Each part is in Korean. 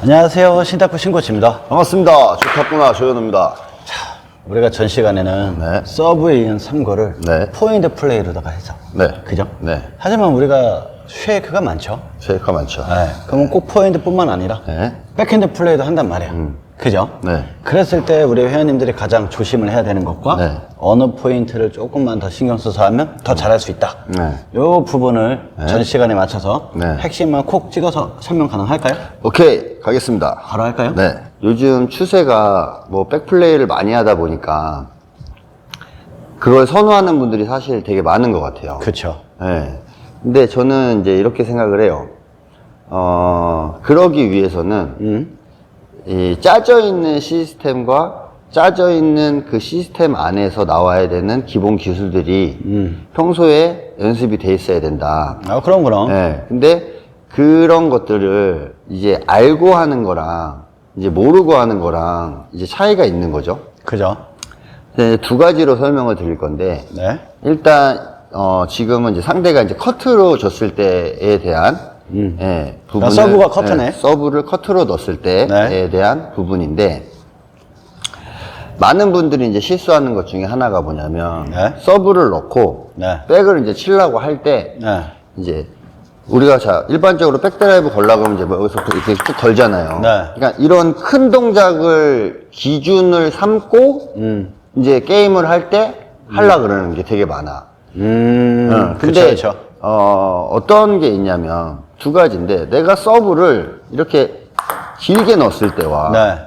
안녕하세요. 신탁구 신코치입니다. 반갑습니다. 좋았구나 조현우입니다. 우리가 전 시간에는 네. 서브에 있는 3거를 네. 포인트 플레이로다가 해서. 네. 그죠? 네. 하지만 우리가 쉐이크가 많죠. 쉐이크가 많죠. 네. 그러면 꼭 포인트뿐만 아니라 네. 백핸드 플레이도 한단 말이에요. 그죠? 네. 그랬을 때 우리 회원님들이 가장 조심을 해야 되는 것과 네. 어느 포인트를 조금만 더 신경 써서 하면 더 잘할 수 있다. 네. 요 부분을 네. 전 시간에 맞춰서 네. 핵심만 콕 찍어서 설명 가능할까요? 오케이 가겠습니다. 바로 할까요? 네. 요즘 추세가 뭐 백플레이를 많이 하다 보니까 그걸 선호하는 분들이 사실 되게 많은 것 같아요. 그렇죠. 네. 근데 저는 이제 이렇게 생각을 해요. 그러기 위해서는 이 짜져 있는 시스템과 짜져 있는 그 시스템 안에서 나와야 되는 기본 기술들이 평소에 연습이 돼 있어야 된다. 그럼. 네. 근데 그런 것들을 이제 알고 하는 거랑 이제 모르고 하는 거랑 이제 차이가 있는 거죠. 그죠? 네, 두 가지로 설명을 드릴 건데 네. 일단 지금은 이제 상대가 이제 커트로 줬을 때에 대한 부분을 서브가 커트네. 서브를 커트로 넣었을 때에 네. 대한 부분인데 많은 분들이 이제 실수하는 것 중에 하나가 뭐냐면 네. 서브를 넣고 네. 백을 이제 치려고 할 때 네. 이제 우리가 자 일반적으로 백드라이브 걸려고 하면 이제 뭐 여기서 이렇게 쭉 걸잖아요. 네. 그러니까 이런 큰 동작을 기준을 삼고 이제 게임을 할 때 하려고 그러는 게 되게 많아. 근데 그쵸. 어떤 게 있냐면 두 가지인데 내가 서브를 이렇게 길게 넣었을 때와 네.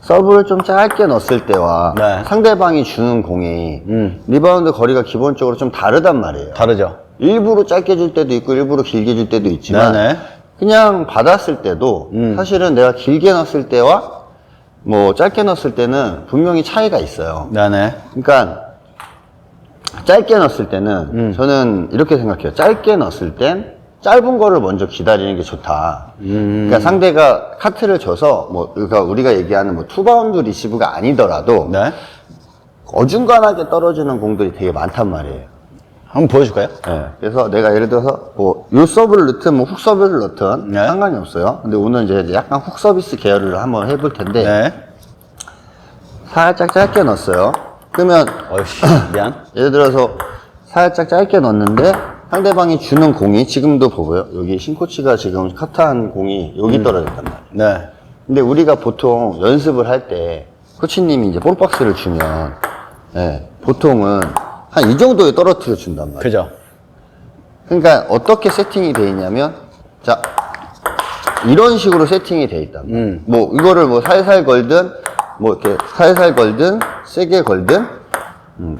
서브를 좀 짧게 넣었을 때와 네. 상대방이 주는 공이 리바운드 거리가 기본적으로 좀 다르단 말이에요. 다르죠. 일부러 짧게 줄 때도 있고 일부러 길게 줄 때도 있지만 네네. 그냥 받았을 때도 사실은 내가 길게 넣었을 때와 뭐 짧게 넣었을 때는 분명히 차이가 있어요. 네네. 그러니까 짧게 넣었을 때는 저는 이렇게 생각해요. 짧게 넣었을 땐 짧은 거를 먼저 기다리는 게 좋다. 그러니까 상대가 카트를 줘서 뭐 그러니까 우리가 얘기하는 뭐 투바운드 리시브가 아니더라도 네. 어중간하게 떨어지는 공들이 되게 많단 말이에요. 한번 보여줄까요? 네. 그래서 내가 예를 들어서 뭐 요 서브를 넣든 뭐 훅 서브를 넣든 네. 상관이 없어요. 근데 오늘 이제 약간 훅 서비스 계열을 한번 해볼 텐데 네. 살짝 짧게 넣었어요. 그러면 어이씨, 미안. 예를 들어서 살짝 짧게 넣었는데 상대방이 주는 공이 지금도 보고요. 여기 신코치가 지금 카트한 공이 여기 떨어졌단 말이에요. 네. 근데 우리가 보통 연습을 할 때 코치님이 이제 볼박스를 주면 보통은 한 이 정도에 떨어뜨려 준단 말이에요. 그죠. 그러니까 어떻게 세팅이 돼 있냐면 자 이런 식으로 세팅이 돼 있단 말이에요. 뭐 이거를 뭐 살살 걸든 뭐 이렇게 살살 걸든 세게 걸든 뭐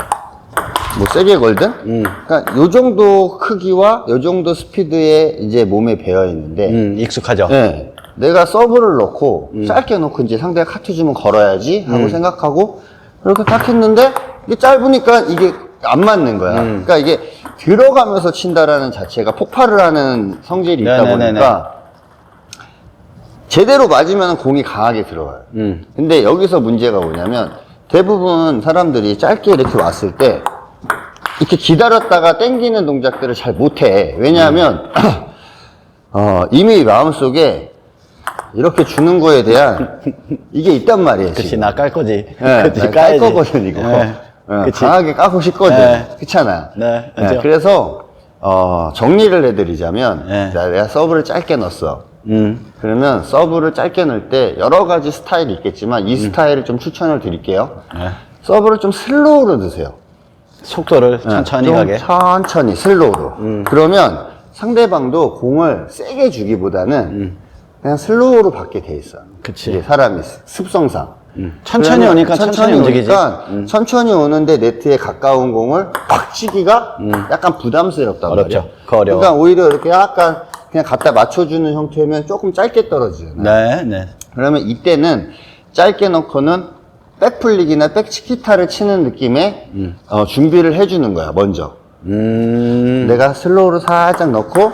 세게 걸든 그러니까 요 정도 크기와 요 정도 스피드에 이제 몸에 배어 있는데 익숙하죠. 네, 내가 서브를 넣고 짧게 넣고 이제 상대가 카트 주면 걸어야지 하고 생각하고 이렇게 딱 했는데 이게 짧으니까 이게 안 맞는 거야. 그러니까 이게 들어가면서 친다라는 자체가 폭발을 하는 성질이 있다 네네네네. 보니까 제대로 맞으면 공이 강하게 들어가요. 근데 여기서 문제가 뭐냐면 대부분 사람들이 짧게 이렇게 왔을 때 이렇게 기다렸다가 당기는 동작들을 잘 못해. 왜냐하면 이미 마음속에 이렇게 주는 거에 대한 이게 있단 말이에요. 그치, 지금. 나 깔 거지. 네, 그치, 깔 까야지. 거거든 이거. 네. 그치. 강하게 까고 싶거든. 네. 그렇잖아. 네, 맞죠. 그래서 정리를 해드리자면 네. 자, 내가 서브를 짧게 넣었어. 그러면 서브를 짧게 넣을 때 여러 가지 스타일이 있겠지만 이 스타일을 좀 추천을 드릴게요. 네. 서브를 좀 슬로우로 넣으세요. 속도를 천천히 좀 가게. 천천히 슬로우로. 그러면 상대방도 공을 세게 주기보다는 그냥 슬로우로 받게 돼 있어. 그치. 이게 사람이 습성상. 천천히 그러면 오니까 천천히 움직이지. 오니까 천천히 오는데 네트에 가까운 공을 팍 치기가 약간 부담스럽단 어렵죠. 말이야. 그거 어려워. 그러니까 오히려 이렇게 약간 그냥 갖다 맞춰주는 형태면 조금 짧게 떨어지잖아요. 네, 네. 그러면 이때는 짧게 넣고는 백플릭이나 백치키타를 치는 느낌의 준비를 해주는 거야 먼저. 내가 슬로우를 살짝 넣고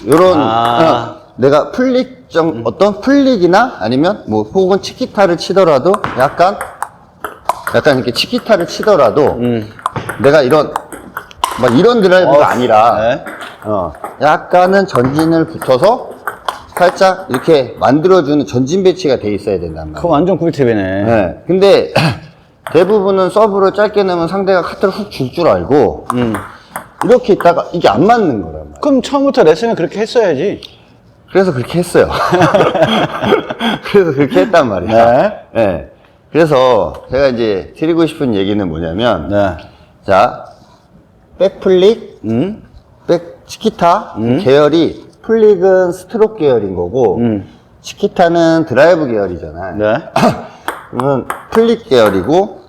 요런 내가 플릭 어떤 플릭이나 아니면 뭐 혹은 치키타를 치더라도 약간 이렇게 치키타를 치더라도 내가 이런 막 이런 드라이브가 아니라 네. 약간은 전진을 붙어서 살짝 이렇게 만들어주는 전진 배치가 돼 있어야 된단 말이에요. 그거 완전 꿀팁이네. 네. 근데 대부분은 서브를 짧게 넣으면 상대가 카트를 훅 줄 줄 알고 이렇게 있다가 이게 안 맞는 거란 말이에요. 그럼 처음부터 레슨을 그렇게 했어야지. 그래서 그렇게 했어요. 그래서 그렇게 했단 말이에요. 네. 네. 그래서 제가 이제 드리고 싶은 얘기는 뭐냐면, 네. 자, 백플릭, 백 치키타 계열이 플릭은 스트로크 계열인 거고, 치키타는 드라이브 계열이잖아요. 네. 그러면 플릭 계열이고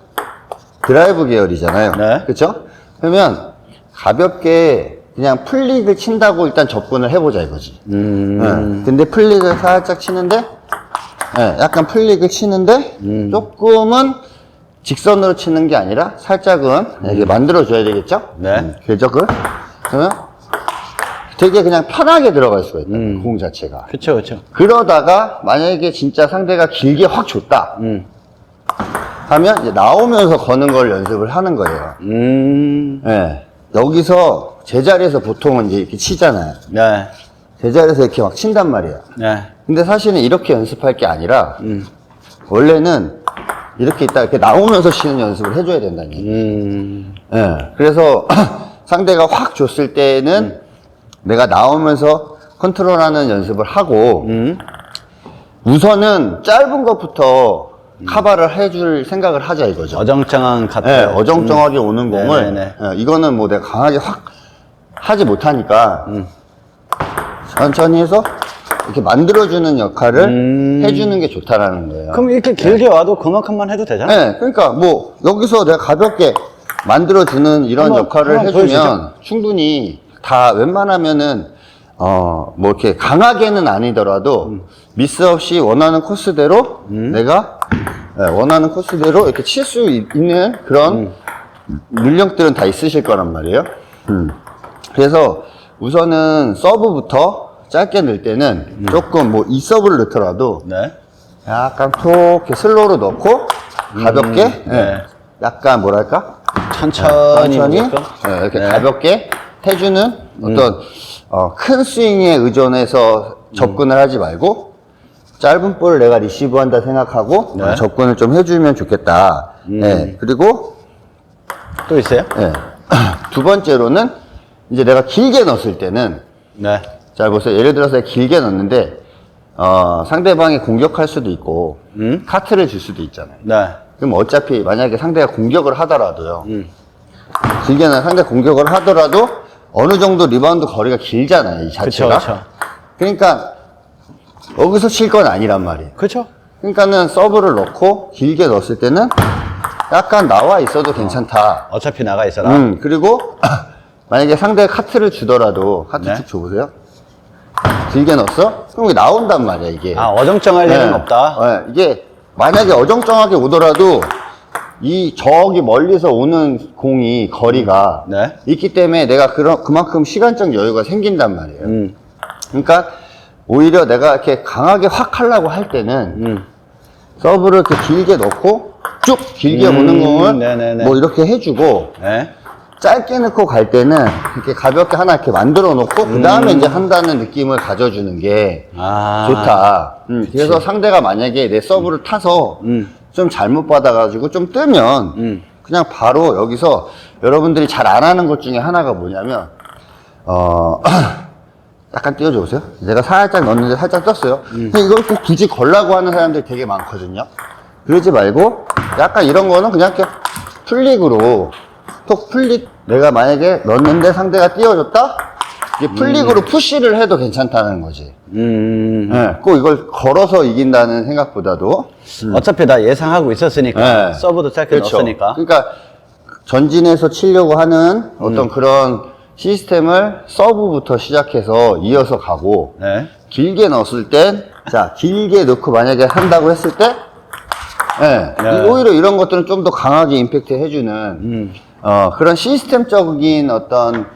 드라이브 계열이잖아요. 네. 그렇죠? 그러면 가볍게 그냥 플릭을 친다고 일단 접근을 해보자 이거지. 네. 근데 플릭을 살짝 치는데, 네, 약간 플릭을 치는데 조금은 직선으로 치는 게 아니라 살짝은 이렇게 만들어줘야 되겠죠? 네. 궤적을. 그러면 되게 그냥 편하게 들어갈 수가 있다. 공 자체가. 그쵸, 그쵸. 그러다가 만약에 진짜 상대가 길게 확 줬다 하면 이제 나오면서 거는 걸 연습을 하는 거예요. 네. 여기서 제자리에서 보통은 이제 이렇게 치잖아요. 네. 제자리에서 이렇게 막 친단 말이에요. 네. 근데 사실은 이렇게 연습할 게 아니라 원래는 이렇게 있다 이렇게 나오면서 치는 연습을 해줘야 된다는 얘기예요. 네. 그래서 상대가 확 줬을 때는 내가 나오면서 컨트롤하는 연습을 하고 우선은 짧은 것부터 커버를 해줄 생각을 하자 이거죠. 어정쩡한 카트. 네, 어정쩡하게 오는 공을 네네네. 이거는 뭐 내가 강하게 확 하지 못하니까 천천히 해서 이렇게 만들어주는 역할을 해주는 게 좋다라는 거예요. 그럼 이렇게 길게 와도 그만큼만 해도 되잖아? 네, 그러니까 뭐 여기서 내가 가볍게 만들어주는 이런 한번 역할을 해주면 보여주죠. 충분히 다 웬만하면은 뭐 이렇게 강하게는 아니더라도 미스 없이 원하는 코스대로 내가 원하는 코스대로 이렇게 칠 수 있는 그런 물력들은 다 있으실 거란 말이에요. 그래서 우선은 서브부터 짧게 넣을 때는 조금 뭐 이 서브를 넣더라도 네. 약간 톡 이렇게 슬로우로 넣고 가볍게 네. 약간 뭐랄까 천천히. 천천히 이렇게 가볍게 해주는 어떤 큰 스윙에 의존해서 접근을 하지 말고 짧은 볼을 내가 리시브한다 생각하고 네. 접근을 좀 해주면 좋겠다. 네. 그리고 또 있어요? 네. 두 번째로는 이제 내가 길게 넣었을 때는 네. 잘 보세요. 예를 들어서 길게 넣었는데 상대방이 공격할 수도 있고 카트를 줄 수도 있잖아요. 네. 그럼 어차피 만약에 상대가 공격을 하더라도요. 길게는 상대 공격을 하더라도 어느 정도 리바운드 거리가 길잖아요. 이 자체가. 그쵸. 그러니까 여기서 칠 건 아니란 말이에요. 그쵸? 그러니까는 서브를 넣고 길게 넣었을 때는 약간 나와 있어도 괜찮다. 어차피 나가 있어라. 그리고 만약에 상대가 카트를 주더라도 카트 네. 쭉 줘보세요. 길게 넣었어? 그럼 이게 나온단 말이야 이게. 아, 어정쩡할 일은 네. 없다. 네. 이게 만약에 어정쩡하게 오더라도 저기 멀리서 오는 공이 거리가 네. 있기 때문에 내가 그만큼 시간적 여유가 생긴단 말이에요. 그러니까 오히려 내가 이렇게 강하게 확 하려고 할 때는 서브를 이렇게 길게 넣고 쭉 길게 오는 공을 네네네. 뭐 이렇게 해주고 네. 짧게 넣고 갈 때는 이렇게 가볍게 하나 이렇게 만들어 놓고 그 다음에 이제 한다는 느낌을 가져주는 게 아. 좋다. 그래서 상대가 만약에 내 서브를 타서 좀 잘못 받아가지고 좀 뜨면 그냥 바로 여기서 여러분들이 잘 안 하는 것 중에 하나가 뭐냐면 약간 띄워줘 보세요. 내가 살짝 넣었는데 살짝 떴어요. 근데 이걸 꼭 굳이 걸라고 하는 사람들이 되게 많거든요. 그러지 말고 약간 이런 거는 그냥 이렇게 플릭으로 톡 플릭 내가 만약에 넣었는데 상대가 띄워줬다? 이게 플릭으로 푸시를 해도 괜찮다는 거지. 네, 꼭 이걸 걸어서 이긴다는 생각보다도 어차피 다 예상하고 있었으니까. 네. 서브도 짧게 그렇죠. 넣었으니까. 그러니까 전진해서 치려고 하는 어떤 그런 시스템을 서브부터 시작해서 이어서 가고 네. 길게 넣었을 땐 자 길게 넣고 만약에 한다고 했을 때 네, 네. 오히려 이런 것들은 좀 더 강하게 임팩트 해주는 그런 시스템적인 어떤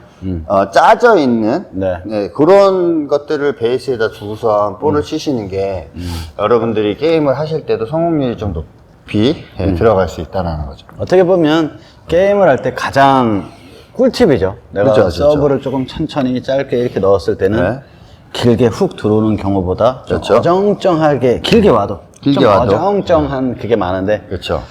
짜져 있는 네. 그런 것들을 베이스에다 두고서 볼을 치시는 게 여러분들이 게임을 하실 때도 성공률이 좀 높이 들어갈 수 있다는 거죠. 어떻게 보면 게임을 할 때 가장 꿀팁이죠. 내가 그렇죠, 그렇죠. 서브를 조금 천천히 짧게 이렇게 넣었을 때는 네. 길게 훅 들어오는 경우보다 좀 그렇죠. 어정쩡하게 길게 와도 길게 좀 와도. 어정쩡한 그게 많은데 그렇죠.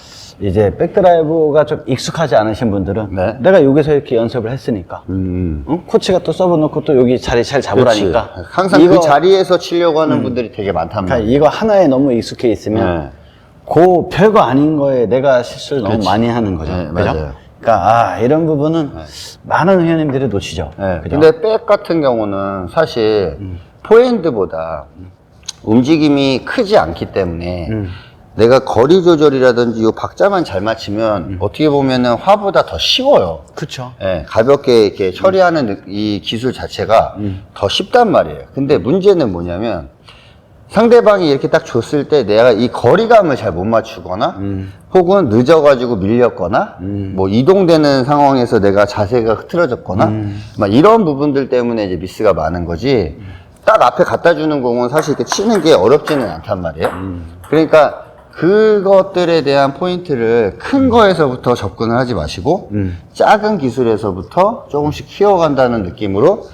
이제 백드라이브가 좀 익숙하지 않으신 분들은 네. 내가 여기서 이렇게 연습을 했으니까 응? 코치가 또 서브 놓고 또 여기 자리 잘 잡으라니까 그렇지. 항상 그 자리에서 치려고 하는 분들이 되게 많단 그러니까 말이에요. 이거 하나에 너무 익숙해 있으면 네. 그 별거 아닌 거에 내가 실수를 너무 많이 하는 거죠. 네, 그죠? 맞아요. 그러니까 이런 부분은 많은 회원님들이 놓치죠. 네. 그죠? 근데 백 같은 경우는 사실 포핸드보다 움직임이 크지 않기 때문에 내가 거리 조절이라든지 이 박자만 잘 맞추면 어떻게 보면은 화보다 더 쉬워요. 그쵸. 예, 가볍게 이렇게 처리하는 이 기술 자체가 더 쉽단 말이에요. 근데 문제는 뭐냐면 상대방이 이렇게 딱 줬을 때 내가 이 거리감을 잘 못 맞추거나 혹은 늦어가지고 밀렸거나 뭐 이동되는 상황에서 내가 자세가 흐트러졌거나 막 이런 부분들 때문에 이제 미스가 많은 거지 딱 앞에 갖다 주는 공은 사실 이렇게 치는 게 어렵지는 않단 말이에요. 그러니까 그것들에 대한 포인트를 큰 거에서부터 접근을 하지 마시고 작은 기술에서부터 조금씩 키워간다는 느낌으로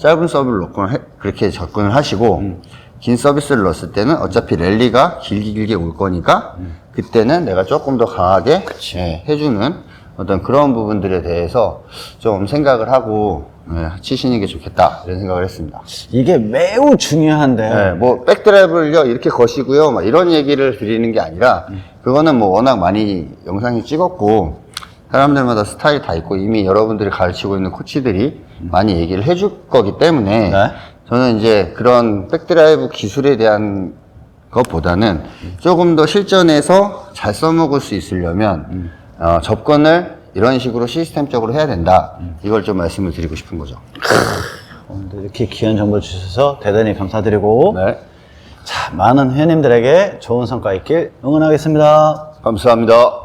짧은 서브를 놓고 그렇게 접근을 하시고 긴 서비스를 넣었을 때는 어차피 랠리가 길게 올 거니까 그때는 내가 조금 더 강하게 해주는 어떤 그런 부분들에 대해서 좀 생각을 하고 치시는 게 좋겠다 이런 생각을 했습니다. 이게 매우 중요한데 네, 뭐 백드라이브를요 이렇게 거시고요 막 이런 얘기를 드리는 게 아니라 그거는 뭐 워낙 많이 영상이 찍었고 사람들마다 스타일이 다 있고 이미 여러분들이 가르치고 있는 코치들이 많이 얘기를 해줄 거기 때문에 네. 저는 이제 그런 백드라이브 기술에 대한 것보다는 조금 더 실전에서 잘 써먹을 수 있으려면 접근을 이런 식으로 시스템적으로 해야 된다. 이걸 좀 말씀을 드리고 싶은 거죠. 오늘도 이렇게 귀한 정보 주셔서 대단히 감사드리고 네. 자, 많은 회원님들에게 좋은 성과 있길 응원하겠습니다. 감사합니다.